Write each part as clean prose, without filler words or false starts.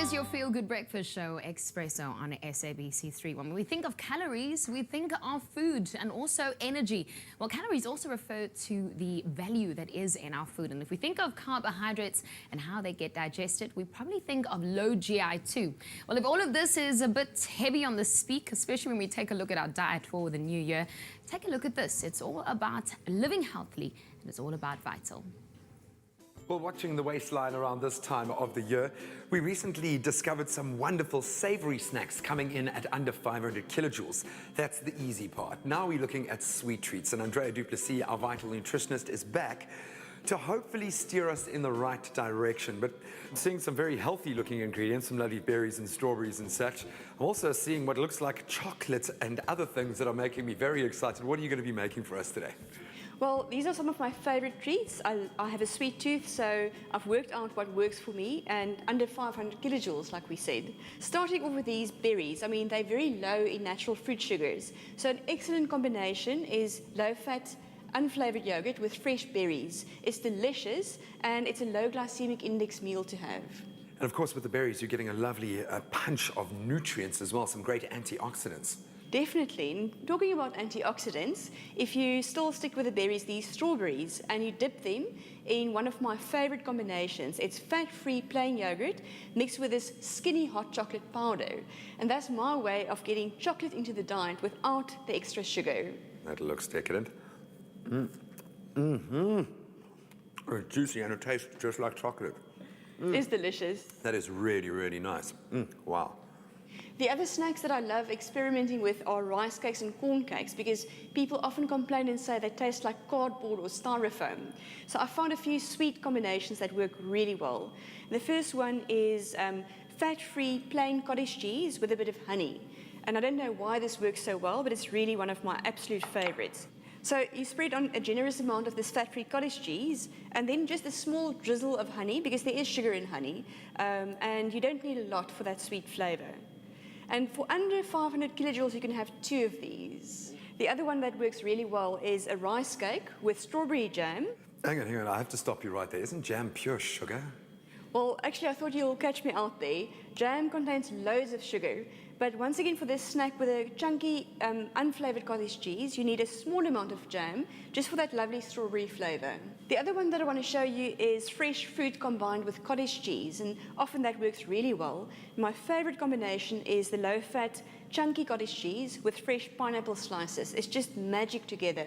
is your feel-good breakfast show, Espresso, on SABC3. When we think of calories, we think of food and also energy. Well, calories also refer to the value that is in our food. And if we think of carbohydrates and how they get digested, we probably think of low GI too. Well, if all of this is a bit heavy on the speak, especially when we take a look at our diet for the new year, take a look at this. It's all about living healthily, and it's all about Vital. Well, watching the waistline around this time of the year, we recently discovered some wonderful savory snacks coming in at under 500 kilojoules. That's the easy part. Now we're looking at sweet treats, and Andrea Duplessis, our Vital nutritionist, is back to hopefully steer us in the right direction. But I'm seeing some very healthy looking ingredients, some lovely berries and strawberries and such. I'm also seeing what looks like chocolate and other things that are making me very excited. What are you going to be making for us today? Well, these are some of my favorite treats. I have a sweet tooth, so I've worked out what works for me, and under 500 kilojoules, like we said. Starting off with these berries, I mean, they're very low in natural fruit sugars. So an excellent combination is low-fat, unflavored yogurt with fresh berries. It's delicious, and it's a low glycemic index meal to have. And of course, with the berries, you're getting a lovely punch of nutrients as well, some great antioxidants. Definitely. And talking about antioxidants, if you still stick with the berries, these strawberries, and you dip them in one of my favorite combinations, it's fat-free plain yogurt mixed with this skinny hot chocolate powder. And that's my way of getting chocolate into the diet without the extra sugar. That looks decadent. It's juicy and it tastes just like chocolate. It's delicious. That is really, really nice. Wow. The other snacks that I love experimenting with are rice cakes and corn cakes, because people often complain and say they taste like cardboard or styrofoam. So I found a few sweet combinations that work really well. The first one is fat-free plain cottage cheese with a bit of honey. And I don't know why this works so well, but it's really one of my absolute favorites. So you spread on a generous amount of this fat-free cottage cheese, and then just a small drizzle of honey, because there is sugar in honey, and you don't need a lot for that sweet flavor. And for under 500 kilojoules, you can have 2 of these. The other one that works really well is a rice cake with strawberry jam. Hang on, I have to stop you right there. Isn't jam pure sugar? Well, actually, I thought you'll catch me out there. Jam contains loads of sugar, but once again, for this snack with a chunky, unflavored cottage cheese, you need a small amount of jam, just for that lovely strawberry flavor. The other one that I want to show you is fresh fruit combined with cottage cheese, and often that works really well. My favorite combination is the low-fat, chunky cottage cheese with fresh pineapple slices. It's just magic together,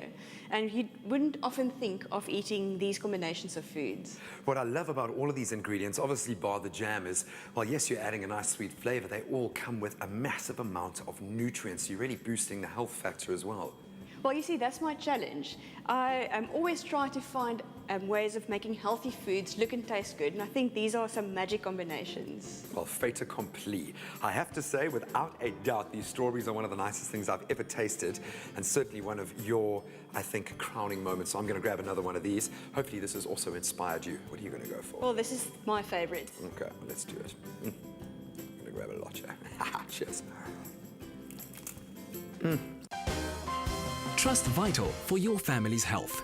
and you wouldn't often think of eating these combinations of foods. What I love about all of these ingredients, obviously bar the jam, is, well, yes, you're adding a nice sweet flavor, they all come with a massive amount of nutrients. You're really boosting the health factor as well. Well, you see, that's my challenge. I always try to find ways of making healthy foods look and taste good, and I think these are some magic combinations. Well, fait accompli. I have to say, without a doubt, these strawberries are one of the nicest things I've ever tasted, and certainly one of your, I think, crowning moments. So I'm going to grab another one of these. Hopefully this has also inspired you. What are you going to go for? Well, this is my favorite. Okay, well, let's do it. I'm going to grab a lot here. Cheers. Trust Vital for your family's health.